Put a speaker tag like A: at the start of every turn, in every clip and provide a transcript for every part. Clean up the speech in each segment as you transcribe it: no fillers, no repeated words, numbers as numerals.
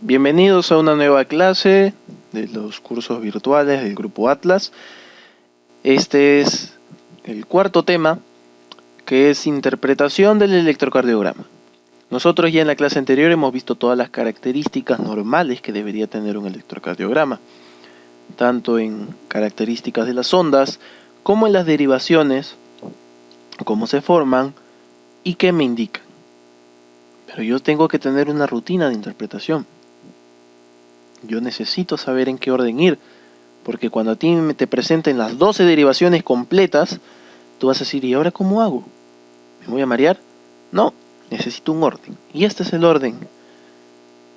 A: Bienvenidos a una nueva clase de los cursos virtuales del Grupo Atlas. Este es el cuarto tema, que es interpretación del electrocardiograma. Nosotros ya en la clase anterior hemos visto todas las características normales que debería tener un electrocardiograma, tanto en características de las ondas, como en las derivaciones, cómo se forman y qué me indican. Pero yo tengo que tener una rutina de interpretación. Yo necesito saber en qué orden ir, porque cuando a ti te presenten las 12 derivaciones completas, tú vas a decir, ¿y ahora cómo hago? ¿Me voy a marear? No, necesito un orden. Y este es el orden.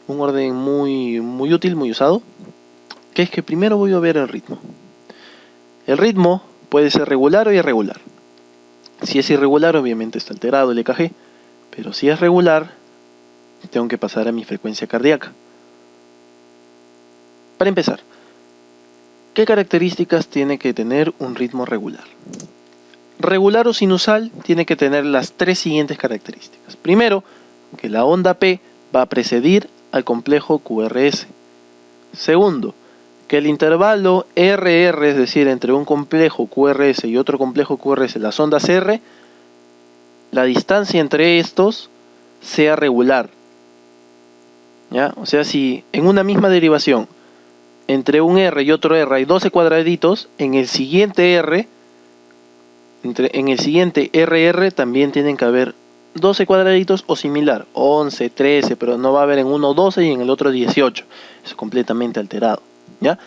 A: Un orden muy útil, muy usado, que es que primero voy a ver el ritmo. El ritmo puede ser regular o irregular. Si es irregular, obviamente está alterado el EKG, pero si es regular, tengo que pasar a mi frecuencia cardíaca. Para empezar, ¿qué características tiene que tener un ritmo regular? Regular o sinusal tiene que tener las tres siguientes características. Primero, que la onda P va a precedir al complejo QRS. Segundo, que el intervalo RR, es decir, entre un complejo QRS y otro complejo QRS, las ondas R, la distancia entre estos sea regular. ¿Ya? O sea, si en una misma derivación entre un R y otro R hay 12 cuadraditos, en el siguiente R, en el siguiente RR también tienen que haber 12 cuadraditos o similar, 11, 13, pero no va a haber en uno 12 y en el otro 18, es completamente alterado, ¿ya?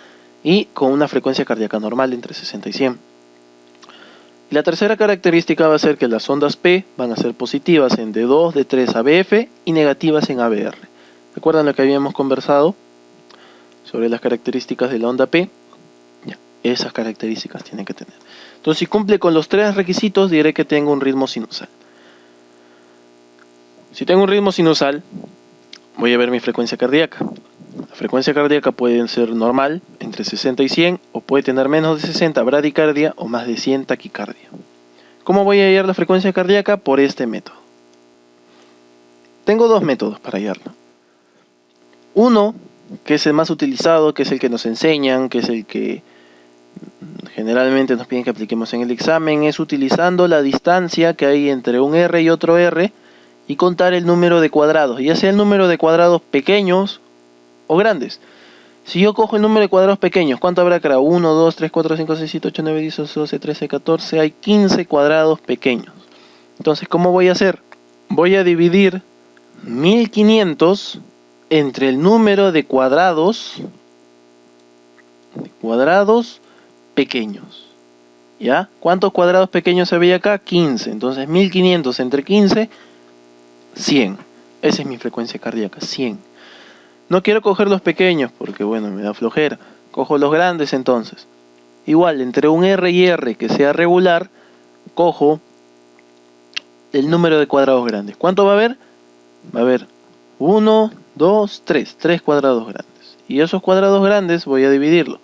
A: Y con una frecuencia cardíaca normal entre 60 y 100. Y la tercera característica va a ser que las ondas P van a ser positivas en D2, D3 ABF y negativas en ABR. ¿Recuerdan lo que habíamos conversado sobre las características de la onda P? Ya, esas características tienen que tener. Entonces, si cumple con los tres requisitos, diré que tengo un ritmo sinusal. Si tengo un ritmo sinusal, voy a ver mi frecuencia cardíaca. La frecuencia cardíaca puede ser normal, entre 60 y 100, o puede tener menos de 60, bradicardia, o más de 100, taquicardia. ¿Cómo voy a hallar la frecuencia cardíaca? Por este método. Tengo dos métodos para hallarlo. Uno, que es el más utilizado, que es el que nos enseñan, que es el que generalmente nos piden que apliquemos en el examen, es utilizando la distancia que hay entre un R y otro R y contar el número de cuadrados, ya sea el número de cuadrados pequeños o grandes. Si yo cojo el número de cuadrados pequeños, ¿cuánto habrá acá? 1, 2, 3, 4, 5, 6, 7, 8, 9, 10, 11, 12, 13, 14, hay 15 cuadrados pequeños. Entonces, ¿cómo voy a hacer? Voy a dividir 1500 entre el número de cuadrados pequeños. ¿Ya? ¿Cuántos cuadrados pequeños había acá? 15. Entonces 1500 entre 15, 100. Esa es mi frecuencia cardíaca, 100. No quiero coger los pequeños porque, bueno, me da flojera. Cojo los grandes entonces. Igual, entre un R y R que sea regular, cojo el número de cuadrados grandes. ¿Cuánto va a haber? Va a haber 1, 2, 3. 3 cuadrados grandes. Y esos cuadrados grandes voy a dividirlo.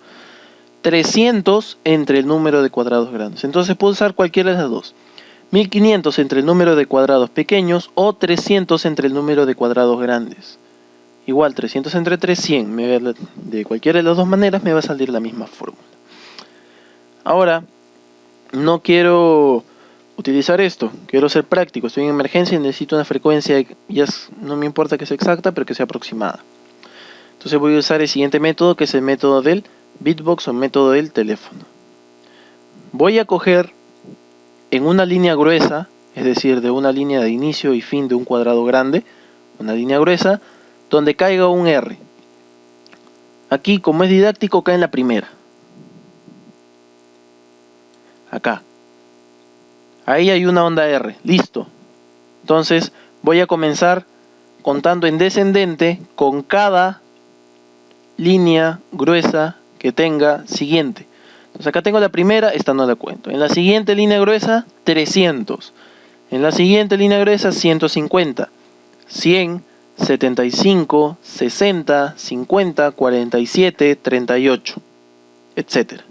A: 300 entre el número de cuadrados grandes. Entonces puedo usar cualquiera de las dos. 1500 entre el número de cuadrados pequeños o 300 entre el número de cuadrados grandes. Igual, 300 entre 3, 100. De cualquiera de las dos maneras me va a salir la misma fórmula. Ahora, no quiero utilizar esto. Quiero ser práctico. Estoy en emergencia y necesito una frecuencia. No me importa que sea exacta, pero que sea aproximada. Entonces voy a usar el siguiente método, que es el método del beatbox o método del teléfono. Voy a coger en una línea gruesa, es decir, de una línea de inicio y fin de un cuadrado grande, una línea gruesa, donde caiga un R. Aquí, como es didáctico, cae en la primera. Acá. Ahí hay una onda R. Listo. Entonces, voy a comenzar contando en descendente con cada línea gruesa que tenga siguiente. Entonces acá tengo la primera, esta no la cuento. En la siguiente línea gruesa, 300. En la siguiente línea gruesa, 150. 100, 75, 60, 50, 47, 38, etc.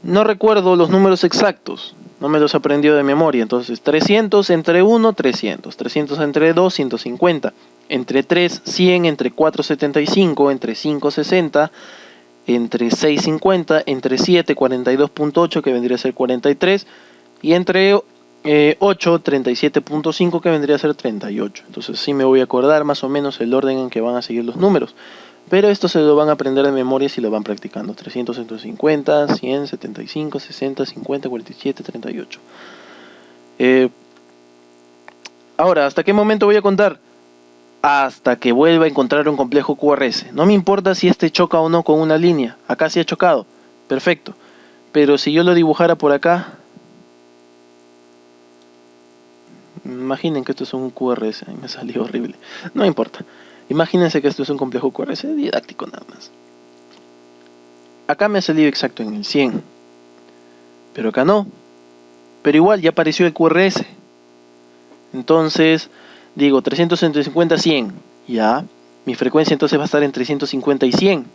A: No recuerdo los números exactos, no me los aprendió de memoria. Entonces 300 entre 1, 300. 300 entre 2, 150. entre 3, 100, entre 4, 75, entre 5, 60, entre 6, 50, entre 7, 42.8, que vendría a ser 43, y entre 8, 37.5, que vendría a ser 38. Entonces sí me voy a acordar más o menos el orden en que van a seguir los números. Pero esto se lo van a aprender de memoria si lo van practicando. 300, 150, 100, 75, 60, 50, 47, 38. Ahora, ¿hasta qué momento voy a contar? Hasta que vuelva a encontrar un complejo QRS. No me importa si este choca o no con una línea. Acá sí ha chocado. Perfecto. Pero si yo lo dibujara por acá... Imaginen que esto es un QRS. Me salió horrible. No importa. Imagínense que esto es un complejo QRS didáctico nada más. Acá me ha salido exacto en el 100. Pero acá no. Pero igual ya apareció el QRS. Entonces, digo 300, 150, 100. Ya. Mi frecuencia entonces va a estar entre 150 y 100.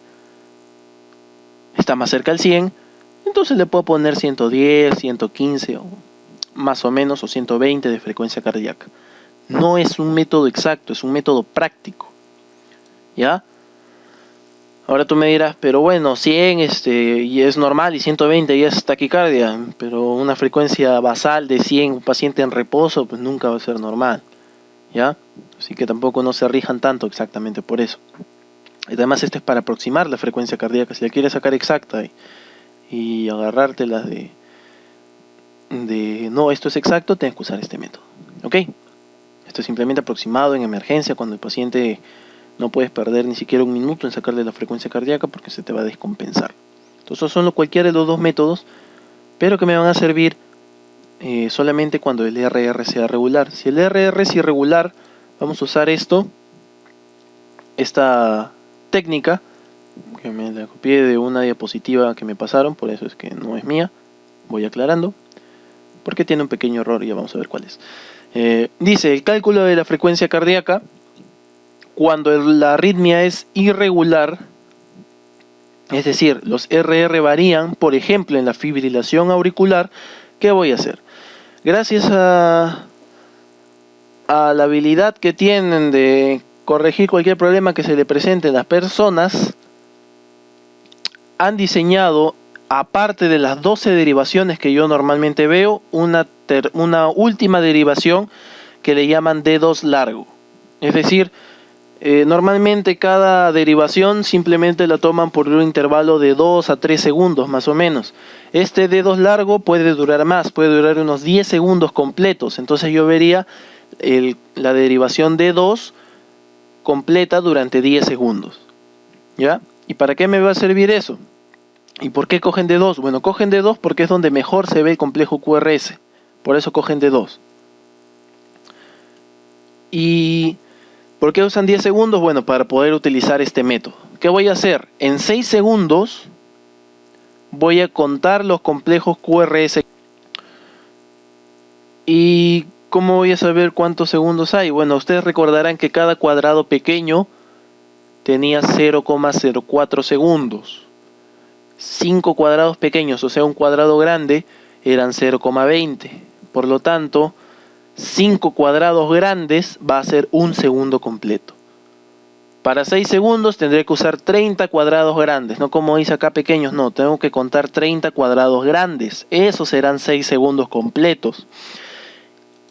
A: Está más cerca al 100. Entonces le puedo poner 110, 115 o más o menos, o 120 de frecuencia cardíaca. No es un método exacto, es un método práctico. ¿Ya? Ahora tú me dirás, pero bueno, 100 y es normal y 120 ya es taquicardia, pero una frecuencia basal de 100, un paciente en reposo, pues nunca va a ser normal. ¿Ya? Así que tampoco no se rijan tanto exactamente por eso. Y además esto es para aproximar la frecuencia cardíaca. Si la quieres sacar exacta y agarrártela de no, esto es exacto, tienes que usar este método. ¿Ok? Esto es simplemente aproximado en emergencia cuando el paciente no puedes perder ni siquiera un minuto en sacarle la frecuencia cardíaca porque se te va a descompensar. Entonces son cualquiera de los dos métodos, pero que me van a servir solamente cuando el RR sea regular. Si el RR es irregular, vamos a usar esta técnica, que me la copié de una diapositiva que me pasaron, por eso es que no es mía. Voy aclarando, porque tiene un pequeño error y ya vamos a ver cuál es. Dice, el cálculo de la frecuencia cardíaca, cuando la arritmia es irregular, es decir, los RR varían, por ejemplo, en la fibrilación auricular, ¿qué voy a hacer? Gracias a la habilidad que tienen de corregir cualquier problema que se le presente a las personas, han diseñado, aparte de las 12 derivaciones que yo normalmente veo, una última derivación que le llaman D2 largo. Es decir, normalmente cada derivación simplemente la toman por un intervalo de 2 a 3 segundos más o menos. Este D2 largo puede durar más, puede durar unos 10 segundos completos. Entonces yo vería la derivación D2 completa durante 10 segundos. ¿Ya? ¿Y para qué me va a servir eso? ¿Y por qué cogen D2? Bueno, cogen D2 porque es donde mejor se ve el complejo QRS. Por eso cogen D2. ¿Y por qué usan 10 segundos? Bueno, para poder utilizar este método. ¿Qué voy a hacer? En 6 segundos voy a contar los complejos QRS. ¿Y cómo voy a saber cuántos segundos hay? Bueno, ustedes recordarán que cada cuadrado pequeño tenía 0,04 segundos. 5 cuadrados pequeños, o sea un cuadrado grande, eran 0,20. Por lo tanto, 5 cuadrados grandes va a ser un segundo completo. Para 6 segundos tendré que usar 30 cuadrados grandes, no como dice acá pequeños, no, tengo que contar 30 cuadrados grandes. Esos serán 6 segundos completos.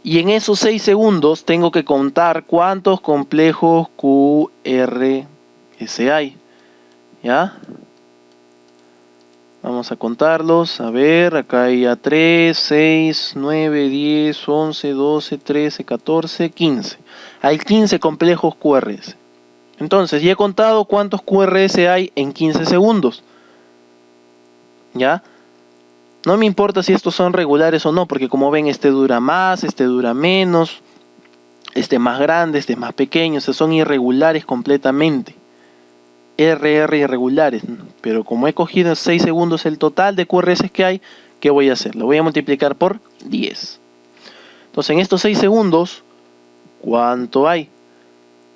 A: Y en esos 6 segundos tengo que contar cuántos complejos QRS hay. ¿Ya? Vamos a contarlos. A ver, acá hay a 3, 6, 9, 10, 11, 12, 13, 14, 15. Hay 15 complejos QRS. Entonces, ya he contado cuántos QRS hay en 15 segundos. ¿Ya? No me importa si estos son regulares o no, porque como ven, este dura más, este dura menos, este más grande, este más pequeño, estos son irregulares completamente. RR irregulares, pero como he cogido en 6 segundos el total de QRS que hay, ¿qué voy a hacer? Lo voy a multiplicar por 10. Entonces en estos 6 segundos, ¿cuánto hay?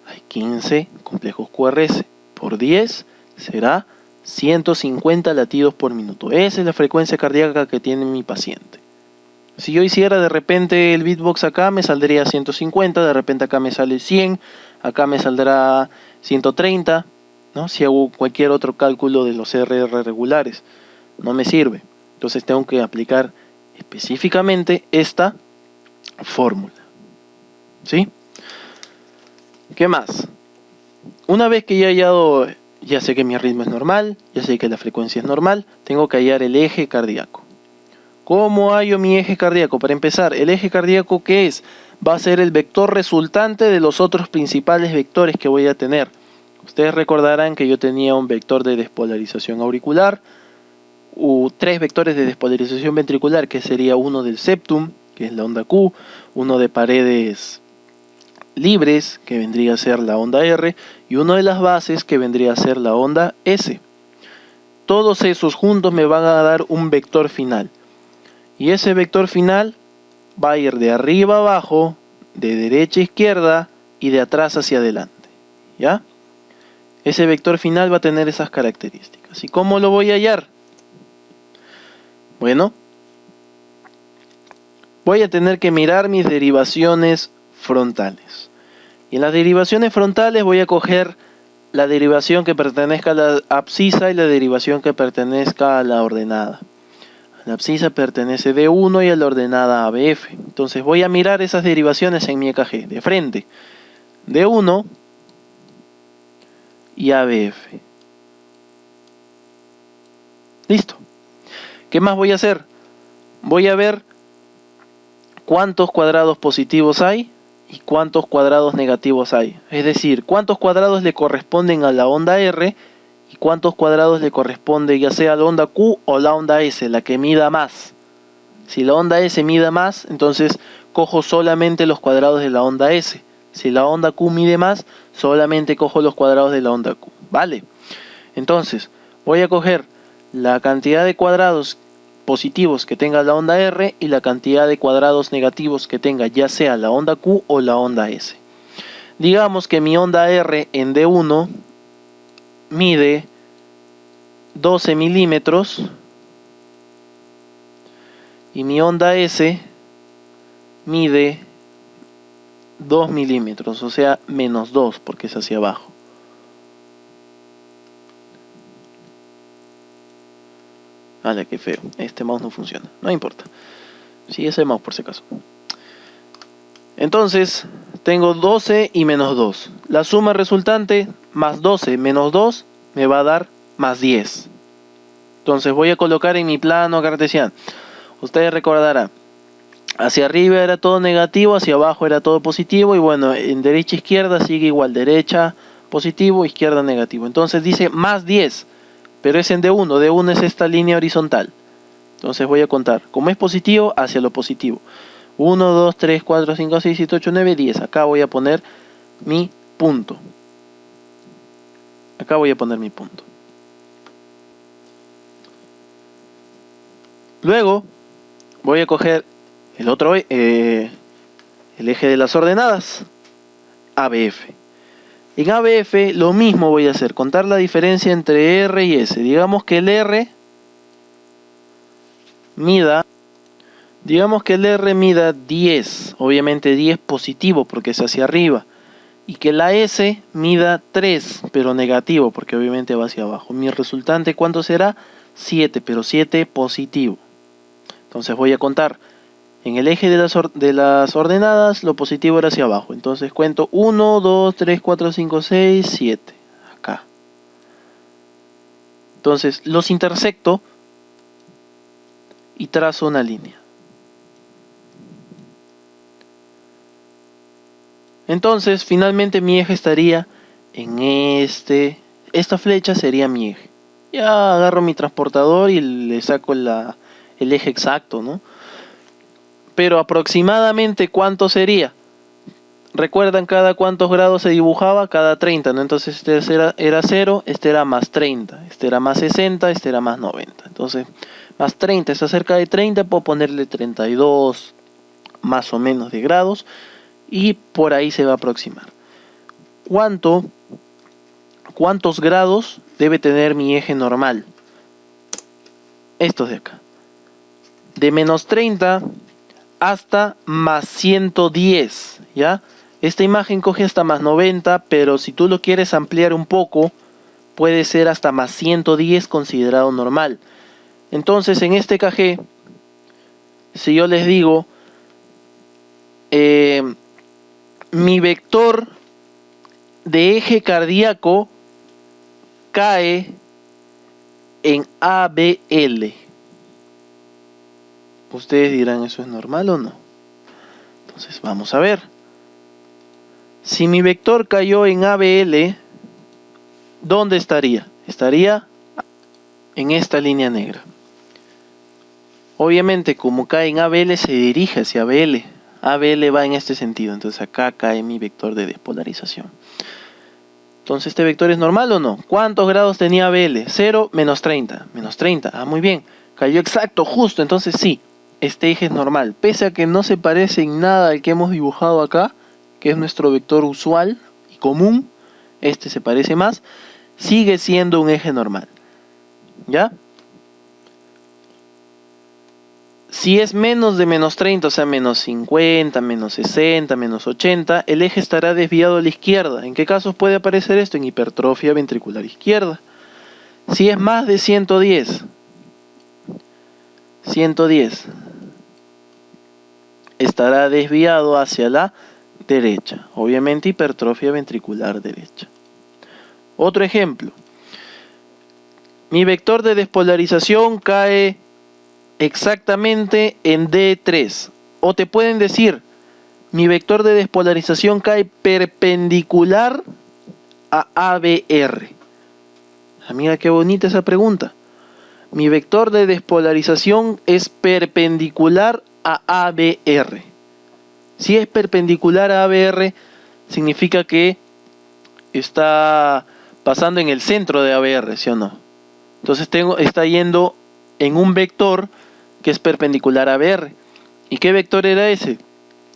A: Hay 15 complejos QRS. Por 10 será 150 latidos por minuto. Esa es la frecuencia cardíaca que tiene mi paciente. Si yo hiciera de repente el beatbox acá, me saldría 150, de repente acá me sale 100, acá me saldrá 130, ¿no? Si hago cualquier otro cálculo de los RR regulares, no me sirve. Entonces tengo que aplicar específicamente esta fórmula, ¿sí? ¿Qué más? Una vez que ya he hallado, ya sé que mi ritmo es normal, ya sé que la frecuencia es normal, tengo que hallar el eje cardíaco. ¿Cómo hallo mi eje cardíaco? Para empezar, el eje cardíaco, ¿qué es? Va a ser el vector resultante de los otros principales vectores que voy a tener. Ustedes recordarán que yo tenía un vector de despolarización auricular, u 3 vectores de despolarización ventricular, que sería uno del septum, que es la onda Q, uno de paredes libres, que vendría a ser la onda R, y uno de las bases, que vendría a ser la onda S. Todos esos juntos me van a dar un vector final. Y ese vector final va a ir de arriba a abajo, de derecha a izquierda y de atrás hacia adelante, ¿ya? Ese vector final va a tener esas características. ¿Y cómo lo voy a hallar? Bueno, voy a tener que mirar mis derivaciones frontales. Y en las derivaciones frontales voy a coger la derivación que pertenezca a la abscisa y la derivación que pertenezca a la ordenada. La abscisa pertenece a D1 y a la ordenada ABF. Entonces voy a mirar esas derivaciones en mi EKG de frente. D1 y ABF. Listo. ¿Qué más voy a hacer? Voy a ver cuántos cuadrados positivos hay y cuántos cuadrados negativos hay. Es decir, cuántos cuadrados le corresponden a la onda R y cuántos cuadrados le corresponde ya sea la onda Q o la onda S, la que mida más. Si la onda S mide más, entonces cojo solamente los cuadrados de la onda S. Si la onda Q mide más, solamente cojo los cuadrados de la onda Q. ¿Vale? Entonces, voy a coger la cantidad de cuadrados positivos que tenga la onda R y la cantidad de cuadrados negativos que tenga ya sea la onda Q o la onda S. Digamos que mi onda R en D1 mide 12 milímetros y mi onda S mide 2 milímetros, o sea, menos 2 porque es hacia abajo. Vale, qué feo. Este mouse no funciona. No importa. Sí, ese mouse por si acaso. Entonces, tengo 12 y menos 2. La suma resultante, más 12 menos 2, me va a dar más 10. Entonces voy a colocar en mi plano cartesiano. Ustedes recordarán, hacia arriba era todo negativo, hacia abajo era todo positivo. Y bueno, en derecha e izquierda sigue igual. Derecha positivo, izquierda negativo. Entonces dice más 10. Pero es en D1, D1 es esta línea horizontal. Entonces voy a contar, como es positivo, hacia lo positivo. 1, 2, 3, 4, 5, 6, 7, 8, 9, 10. Acá voy a poner mi punto. Acá voy a poner mi punto. Luego voy a coger el otro, el eje de las ordenadas, ABF. En ABF lo mismo voy a hacer, contar la diferencia entre R y S. Digamos que el R mida 10, obviamente 10 positivo porque es hacia arriba. Y que la S mida 3, pero negativo porque obviamente va hacia abajo. Mi resultante, ¿cuánto será? 7, pero 7 positivo. Entonces voy a contar. En el eje de las ordenadas, lo positivo era hacia abajo. Entonces cuento 1, 2, 3, 4, 5, 6, 7. Acá. Entonces los intersecto y trazo una línea. Entonces finalmente mi eje estaría en esta flecha sería mi eje. Ya agarro mi transportador y le saco el eje exacto, ¿no? Pero aproximadamente ¿cuánto sería? ¿Recuerdan cada cuántos grados se dibujaba? Cada 30, ¿no? Entonces este era 0, este era más 30, este era más 60, este era más 90. Entonces, más 30 está cerca de 30, puedo ponerle 32 más o menos de grados y por ahí se va a aproximar. ¿Cuántos grados debe tener mi eje normal? Estos de acá. De menos 30 hasta más 110, ¿ya? Esta imagen coge hasta más 90, pero si tú lo quieres ampliar un poco, puede ser hasta más 110 considerado normal. Entonces en este KG, si yo les digo, mi vector de eje cardíaco cae en ABL. Ustedes dirán, ¿eso es normal o no? Entonces vamos a ver. Si mi vector cayó en ABL, ¿dónde estaría? Estaría en esta línea negra. Obviamente, como cae en ABL, se dirige hacia ABL. ABL va en este sentido, entonces acá cae mi vector de despolarización. Entonces, ¿este vector es normal o no? ¿Cuántos grados tenía ABL? 0, menos 30. Menos 30, ah, muy bien. Cayó exacto, justo, entonces sí, este eje es normal. Pese a que no se parece en nada al que hemos dibujado acá, que es nuestro vector usual y común, este se parece más, sigue siendo un eje normal. ¿Ya? Si es menos de menos 30, o sea, menos 50, menos 60, menos 80, el eje estará desviado a la izquierda. ¿En qué casos puede aparecer esto? En hipertrofia ventricular izquierda. Si es más de 110, estará desviado hacia la derecha. Obviamente hipertrofia ventricular derecha. Otro ejemplo. Mi vector de despolarización cae exactamente en D3. O te pueden decir, mi vector de despolarización cae perpendicular a ABR. Mira qué bonita esa pregunta. Mi vector de despolarización es perpendicular a ABR. Si es perpendicular a ABR, significa que está pasando en el centro de ABR, ¿sí o no? Entonces está yendo en un vector que es perpendicular a ABR. ¿Y qué vector era ese?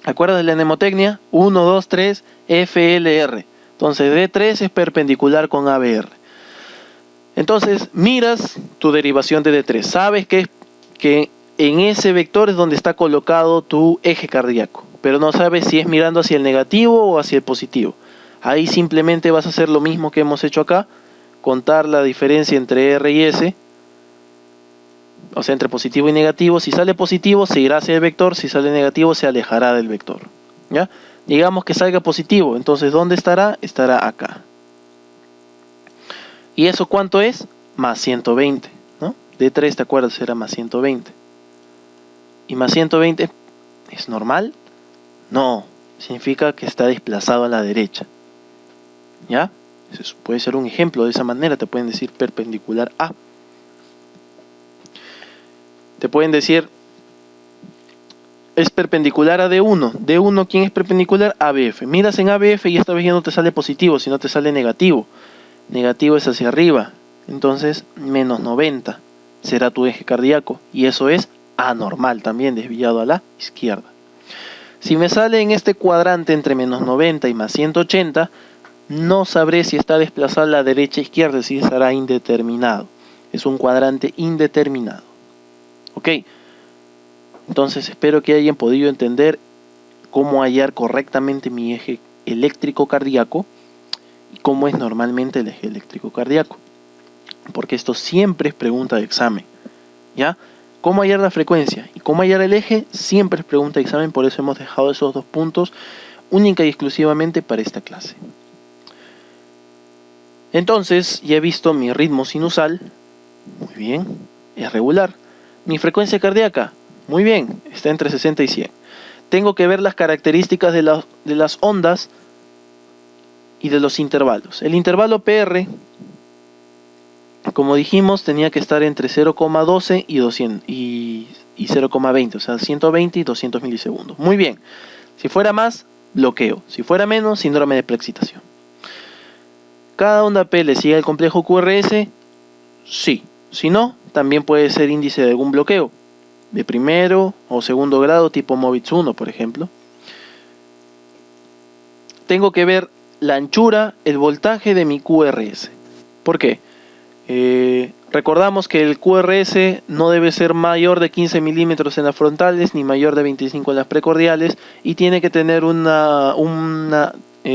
A: ¿Acuerdas de la mnemotecnia? 1, 2, 3, FLR. Entonces D3 es perpendicular con ABR. Entonces miras tu derivación de D3. Sabes que en ese vector es donde está colocado tu eje cardíaco, pero no sabes si es mirando hacia el negativo o hacia el positivo. Ahí simplemente vas a hacer lo mismo que hemos hecho acá, contar la diferencia entre R y S, o sea, entre positivo y negativo. Si sale positivo, se irá hacia el vector. Si sale negativo, se alejará del vector. ¿Ya? Digamos que salga positivo. Entonces, ¿dónde estará? Estará acá. ¿Y eso cuánto es? Más 120. ¿No? D3, ¿te acuerdas? Era más 120. ¿Y más 120 es normal? No. Significa que está desplazado a la derecha. ¿Ya? Eso puede ser un ejemplo. De esa manera te pueden decir perpendicular a. Te pueden decir, es perpendicular a D1. D1, ¿quién es perpendicular? ABF. Miras en ABF y esta vez ya no te sale positivo, sino te sale negativo. Negativo es hacia arriba. Entonces, menos 90 será tu eje cardíaco. Y eso es anormal también, desviado a la izquierda. Si me sale en este cuadrante entre menos 90 y más 180, no sabré si está desplazado a la derecha o izquierda, si estará indeterminado. Es un cuadrante indeterminado. Ok, entonces espero que hayan podido entender cómo hallar correctamente mi eje eléctrico cardíaco y cómo es normalmente el eje eléctrico cardíaco, porque esto siempre es pregunta de examen. ¿Ya? Cómo hallar la frecuencia y cómo hallar el eje siempre es pregunta de examen, por eso hemos dejado esos dos puntos única y exclusivamente para esta clase. Entonces ya he visto mi ritmo sinusal, muy bien, es regular. Mi frecuencia cardíaca, muy bien, está entre 60 y 100. Tengo que ver las características de las ondas y de los intervalos. El intervalo PR, como dijimos, tenía que estar entre 0,12 y 0,20, o sea, 120 y 200 milisegundos. Muy bien. Si fuera más, bloqueo. Si fuera menos, síndrome de preexcitación. ¿Cada onda P le sigue el complejo QRS? Sí. Si no, también puede ser índice de algún bloqueo, de primero o segundo grado, tipo Movitz 1, por ejemplo. Tengo que ver la anchura, el voltaje de mi QRS. ¿Por qué? Recordamos que el QRS no debe ser mayor de 15 milímetros en las frontales ni mayor de 25 en las precordiales y tiene que tener una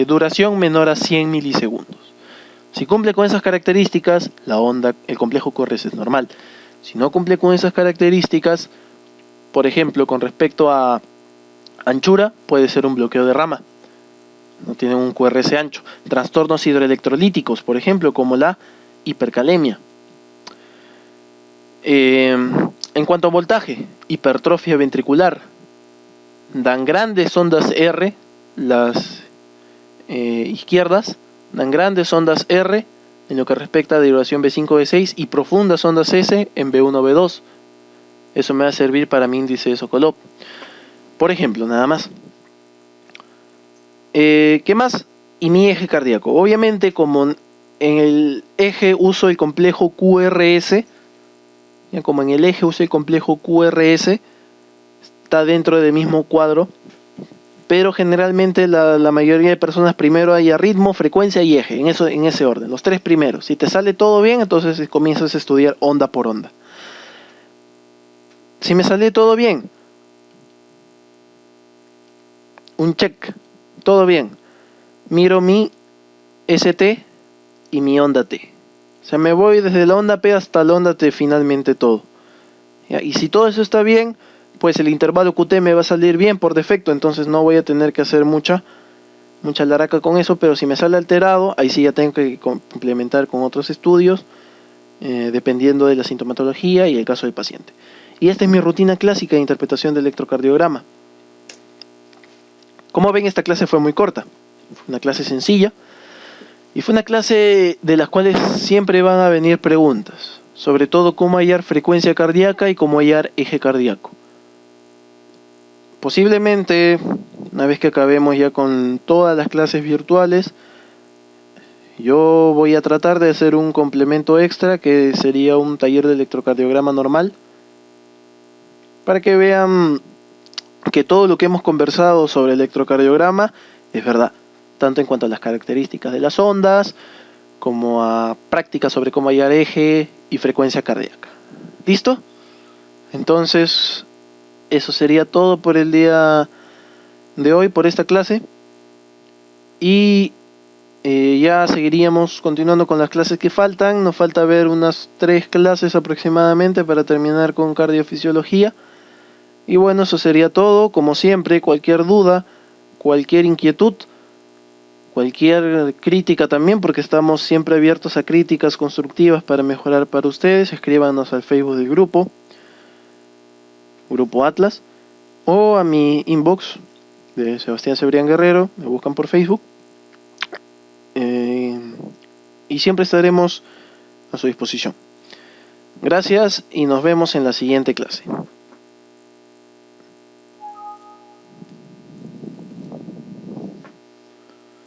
A: duración menor a 100 milisegundos. Si cumple con esas características, el complejo QRS es normal. Si no cumple con esas características, por ejemplo, con respecto a anchura, puede ser un bloqueo de rama. No tiene un QRS ancho. Trastornos hidroelectrolíticos, por ejemplo, como la hipercalemia. En cuanto a voltaje, hipertrofia ventricular. Dan grandes ondas R, las izquierdas, dan grandes ondas R en lo que respecta a derivación B5, B6 y profundas ondas S en B1, B2. Eso me va a servir para mi índice de Sokolov. Por ejemplo, nada más. ¿Qué más? Y mi eje cardíaco. Obviamente, como en el eje uso el complejo QRS, ya como en el eje uso el complejo QRS, está dentro del mismo cuadro, pero generalmente la mayoría de personas primero hay ritmo, frecuencia y eje, en ese orden, los tres primeros. Si te sale todo bien, entonces comienzas a estudiar onda por onda. Si me sale todo bien, un check, todo bien, miro mi ST y mi onda T. O sea, me voy desde la onda P hasta la onda T, finalmente todo. ¿Ya? Y si todo eso está bien, pues el intervalo QT me va a salir bien por defecto, entonces no voy a tener que hacer mucha laraca con eso, pero si me sale alterado, ahí sí ya tengo que complementar con otros estudios, dependiendo de la sintomatología y el caso del paciente. Y esta es mi rutina clásica de interpretación del electrocardiograma. Como ven, esta clase fue muy corta, fue una clase sencilla, y fue una clase de las cuales siempre van a venir preguntas, sobre todo cómo hallar frecuencia cardíaca y cómo hallar eje cardíaco. Posiblemente, una vez que acabemos ya con todas las clases virtuales, yo voy a tratar de hacer un complemento extra que sería un taller de electrocardiograma normal, para que vean que todo lo que hemos conversado sobre electrocardiograma es verdad, tanto en cuanto a las características de las ondas, como a prácticas sobre cómo hallar eje y frecuencia cardíaca. ¿Listo? Entonces, eso sería todo por el día de hoy, por esta clase. Y ya seguiríamos continuando con las clases que faltan. Nos falta ver unas 3 clases aproximadamente para terminar con cardiofisiología. Y bueno, eso sería todo. Como siempre, cualquier duda, cualquier inquietud, cualquier crítica también, porque estamos siempre abiertos a críticas constructivas para mejorar para ustedes, escríbanos al Facebook del Grupo Atlas, o a mi inbox de Sebastián Cebrián Guerrero, me buscan por Facebook, y siempre estaremos a su disposición. Gracias y nos vemos en la siguiente clase.